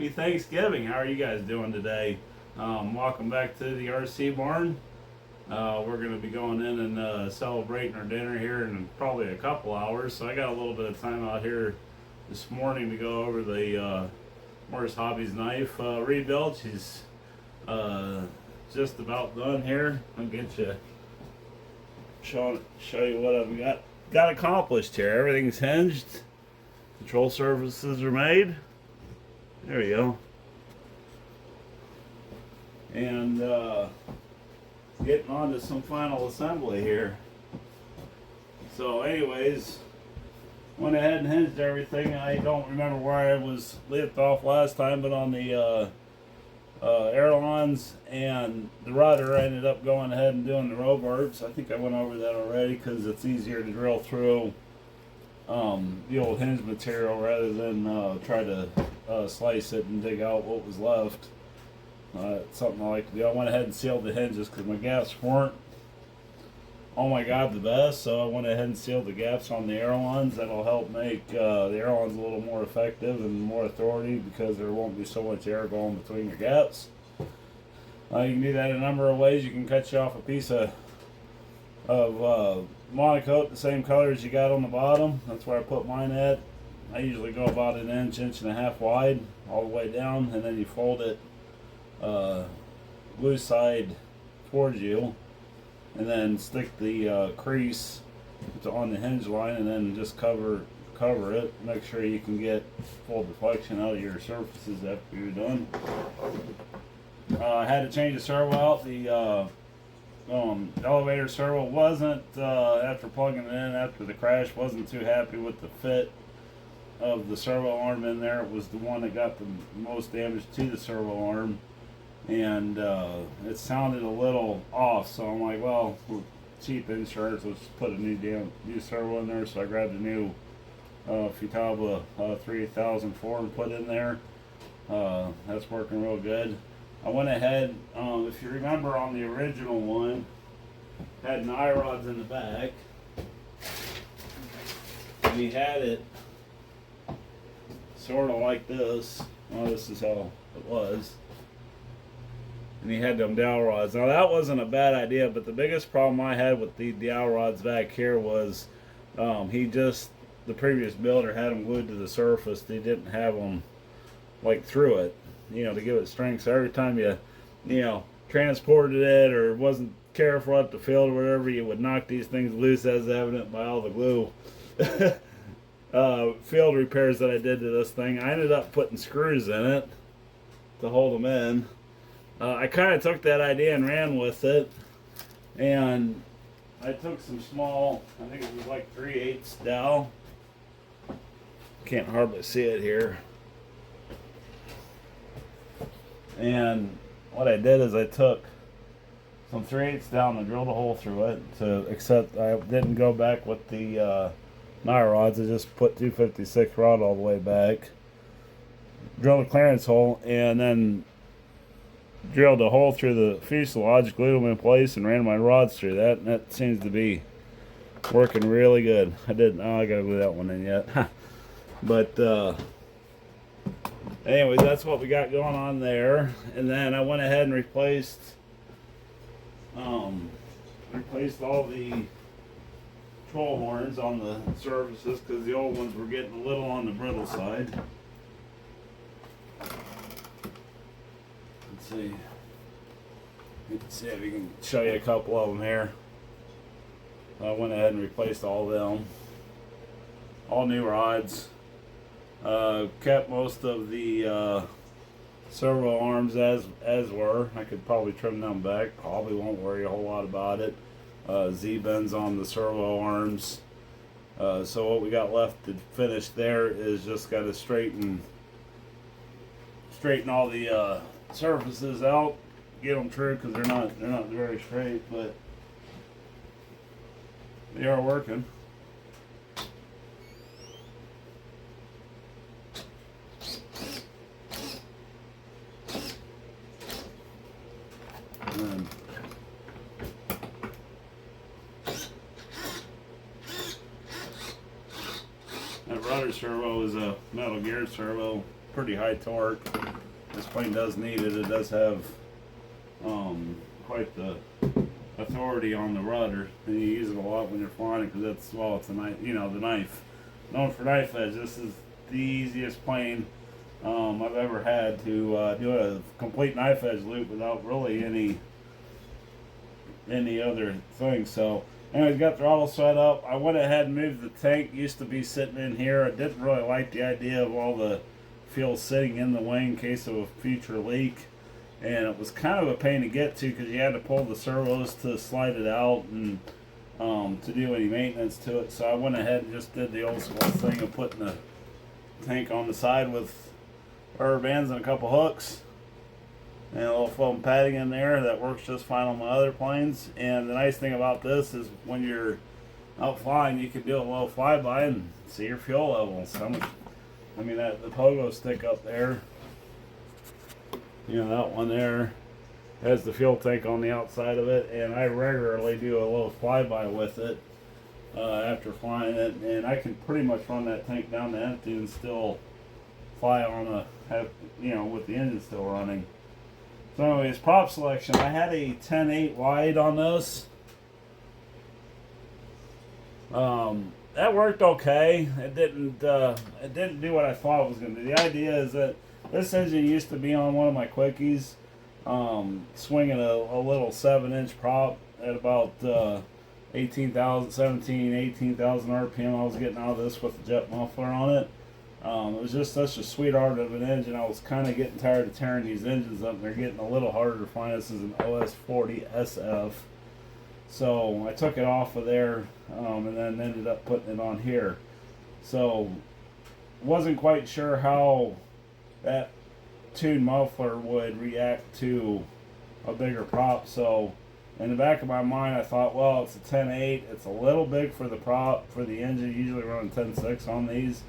happy Thanksgiving. How are you guys doing today? Welcome back to the RC barn. We're going to be going in and celebrating our dinner here in probably a couple hours. So I got a little bit of time out here this morning to go over the Morris Hobbies Knife rebuild. She's just about done here. I'll get you show you what I've got accomplished here. Everything's hinged. Control surfaces are made. There we go. And getting on to some final assembly here. So anyways, went ahead and hinged everything. I don't remember where I was left off last time, but on the ailerons and the rudder, I ended up going ahead and doing the row barbs. I think I went over that already because it's easier to drill through the old hinge material rather than try to slice it and dig out what was left. It's something I like to do. I went ahead and sealed the hinges because my gaps weren't, oh my god, the best. So I went ahead and sealed the gaps on the ailerons. That'll help make the ailerons a little more effective and more authority because there won't be so much air going between your gaps. You can do that a number of ways. You can cut you off a piece of monocoat the same color as you got on the bottom. That's where I put mine at. I usually go about an inch, inch and a half wide all the way down, and then you fold it loose side towards you, and then stick the crease on the hinge line, and then just cover it. Make sure you can get full deflection out of your surfaces after you're done. I had to change the servo out. The elevator servo wasn't, after plugging it in after the crash, wasn't too happy with the fit of the servo arm in there. It was the one that got the most damage to the servo arm, and it sounded a little off. So I'm like, well, for cheap insurance, let's just put a new servo in there. So I grabbed a new Futaba 3004 and put in there. That's working real good. I went ahead, if you remember on the original one, had eye rods in the back, and he had it sort of like this. Well, this is how it was. And he had them dowel rods. Now that wasn't a bad idea, but the biggest problem I had with the dowel rods back here was the previous builder had them glued to the surface. They didn't have them like through it, to give it strength. So every time you transported it or wasn't careful at the field or whatever, you would knock these things loose, as evident by all the glue. Field repairs that I did to this thing, I ended up putting screws in it to hold them in. I kind of took that idea and ran with it, and I took some small, I think it was like 3/8 dowel. Can't hardly see it here. And what I did is I took some 3/8 down and drilled a hole through it. Except I didn't go back with the nye rods. I just put 256 rod all the way back. Drilled a clearance hole and then drilled a hole through the fuselage, glued them in place, and ran my rods through that. And that seems to be working really good. I gotta glue that one in yet. But anyways, that's what we got going on there. And then I went ahead and replaced all the troll horns on the surfaces because the old ones were getting a little on the brittle side. Let's see. You can see if we can show you a couple of them here. I went ahead and replaced all of them. All new rods. Kept most of the servo arms as were. I could probably trim them back. Probably won't worry a whole lot about it. Z-bends on the servo arms. So what we got left to finish there is just got to straighten all the surfaces out, get them true because they're not very straight, but they are working. And that rudder servo is a metal gear servo, pretty high torque. this plane does need it. It does have quite the authority on the rudder, and you use it a lot when you're flying because it's, well, it's a knife, you know, the knife. Known for knife edge, this is the easiest plane I've ever had to do a complete knife edge loop without really any other thing. So anyways, got throttle set up. I went ahead and moved the tank. Used to be sitting in here. I didn't really like the idea of all the fuel sitting in the wing in case of a future leak, and it was kind of a pain to get to because you had to pull the servos to slide it out and to do any maintenance to it. So I went ahead and just did the old school thing of putting the tank on the side with rubber bands and a couple hooks and a little foam padding in there. That works just fine on my other planes. And the nice thing about this is when you're out flying, you can do a little flyby and see your fuel levels. I mean, that the pogo stick up there, you know, that one there has the fuel tank on the outside of it, and I regularly do a little flyby with it after flying it, and I can pretty much run that tank down to empty and still fly on you know, with the engine still running. So anyways, prop selection. I had a 10.8 wide on this. That worked okay. It didn't do what I thought it was going to do. The idea is that this engine used to be on one of my quickies, swinging a little 7-inch prop at about 18,000 RPM. I was getting out of this with the jet muffler on it. It was just such a sweetheart of an engine. I was kind of getting tired of tearing these engines up. They're getting a little harder to find. This is an OS40 SF. So I took it off of there and then ended up putting it on here. So wasn't quite sure how that tuned muffler would react to a bigger prop. So in the back of my mind I thought, well, it's a 10.8. It's a little big for the prop, for the engine. Usually run 10.6 on these.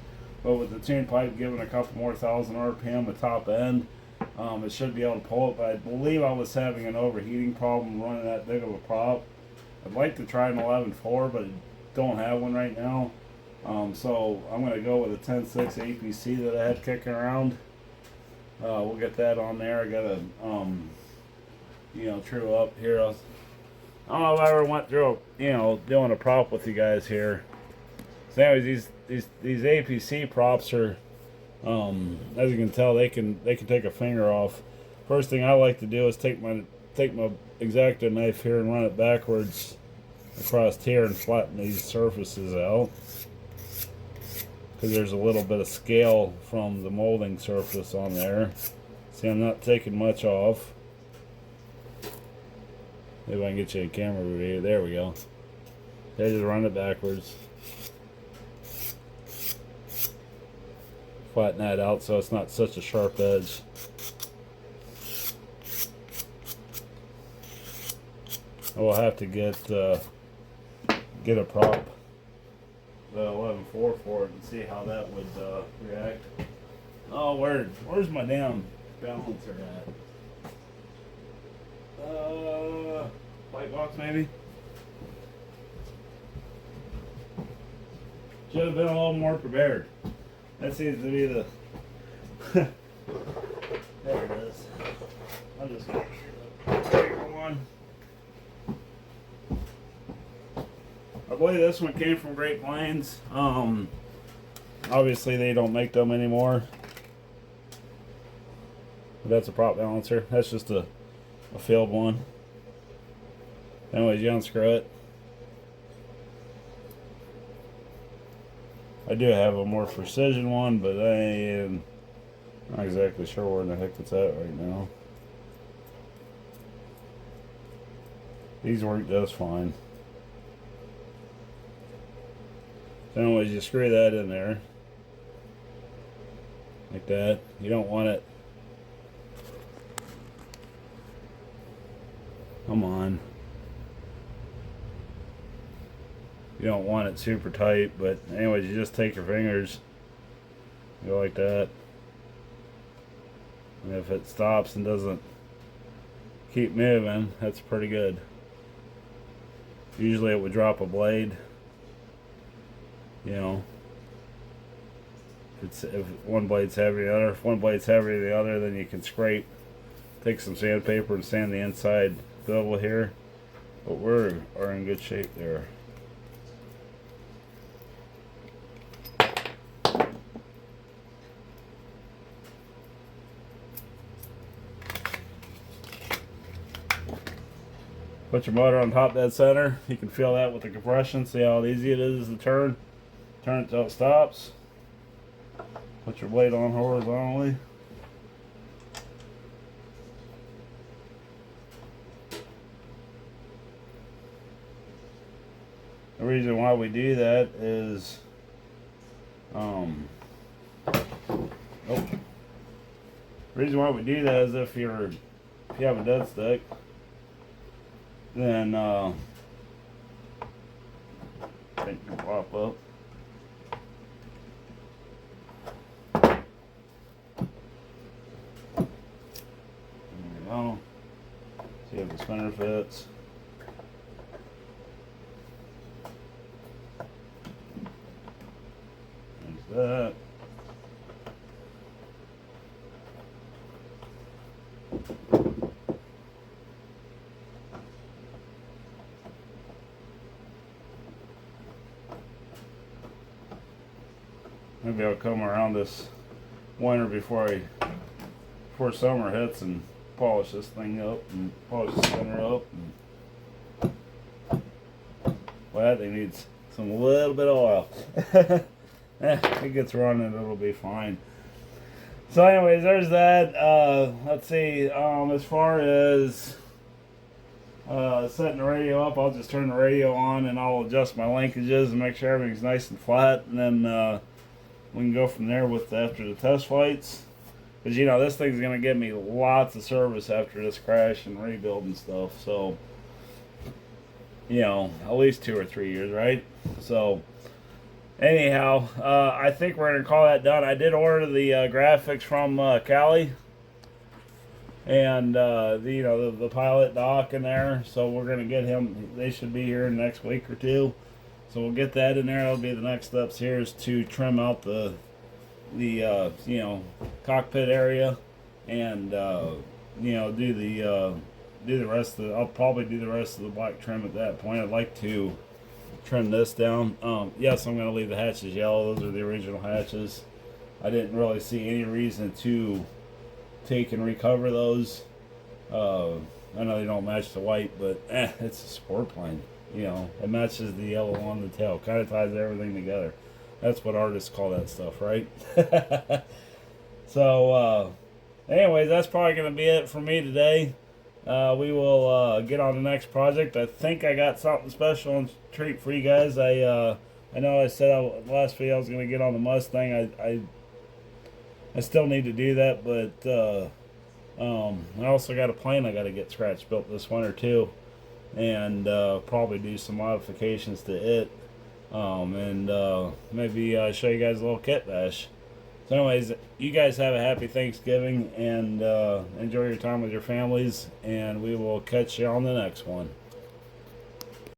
But with the tune pipe giving a couple more thousand RPM at top end, it should be able to pull it. But I believe I was having an overheating problem running that big of a prop. I'd like to try an 11.4, but I don't have one right now. So I'm going to go with a 10.6 APC that I had kicking around. We'll get that on there. I got to, you know, true up here. I don't know if I ever went through, you know, doing a prop with you guys here. So anyways, these APC props are, as you can tell, they can take a finger off. First thing I like to do is take my X-Acto knife here and run it backwards across here and flatten these surfaces out, because there's a little bit of scale from the molding surface on there. See, I'm not taking much off. Maybe I can get you a camera view. There we go. They just run it backwards. Flatten that out so it's not such a sharp edge. I will have to get a prop, the 11.4 for it, and see how that would react. Oh, where's my damn balancer at? Light box maybe? Should have been a little more prepared. That seems to be the... There it is. I'll just make sure the bigger one. I believe this one came from Great Plains. Obviously they don't make them anymore. But that's a prop balancer. That's just a field one. Anyways, you unscrew it. I do have a more precision one, but I am not exactly sure where in the heck it's at right now. These work just fine. So anyways, you screw that in there. Like that. You don't want it. Come on. You don't want it super tight, but anyways, you just take your fingers, go like that, and if it stops and doesn't keep moving, that's pretty good. Usually it would drop a blade, you know. If one blade's heavier than the other. If one blade's heavier than the other, then you can scrape, take some sandpaper and sand the inside bevel here. But are in good shape there. Put your motor on top dead center. You can feel that with the compression. See how easy it is to turn. Turn it till it stops. Put your blade on horizontally. The reason why we do that is, if you have a dead stick, then it can pop up. There we go. See if the spinner fits. There's that. Maybe I'll come around this winter before summer hits and polish this thing up and polish the spinner up. Well, that thing needs some little bit of oil. It gets running, it'll be fine. So anyways, there's that. Let's see, as far as setting the radio up, I'll just turn the radio on and I'll adjust my linkages and make sure everything's nice and flat, and then we can go from there after the test flights. Because this thing's gonna give me lots of service after this crash and rebuild and stuff. So at least 2 or 3 years, right? So anyhow, I think we're gonna call that done. I did order the graphics from Cali, and the pilot dock in there. So we're gonna get him. They should be here in the next week or two. So we'll get that in there. That'll be the next steps here, is to trim out the cockpit area, and do the rest of I'll probably do the rest of the black trim at that point. I'd like to trim this down. Yes, I'm going to leave the hatches yellow. Those are the original hatches. I didn't really see any reason to take and recover those. I know they don't match the white, but it's a sport plane. It matches the yellow on the tail. Kind of ties everything together. That's what artists call that stuff, right? So, anyways, that's probably going to be it for me today. We will get on the next project. I think I got something special and treat for you guys. I know I said last video I was going to get on the Mustang. I still need to do that, but I also got a plane I got to get scratch built this winter too, and probably do some modifications to it, and maybe show you guys a little kit bash. So anyways, you guys have a happy Thanksgiving, and enjoy your time with your families, and we will catch you on the next one.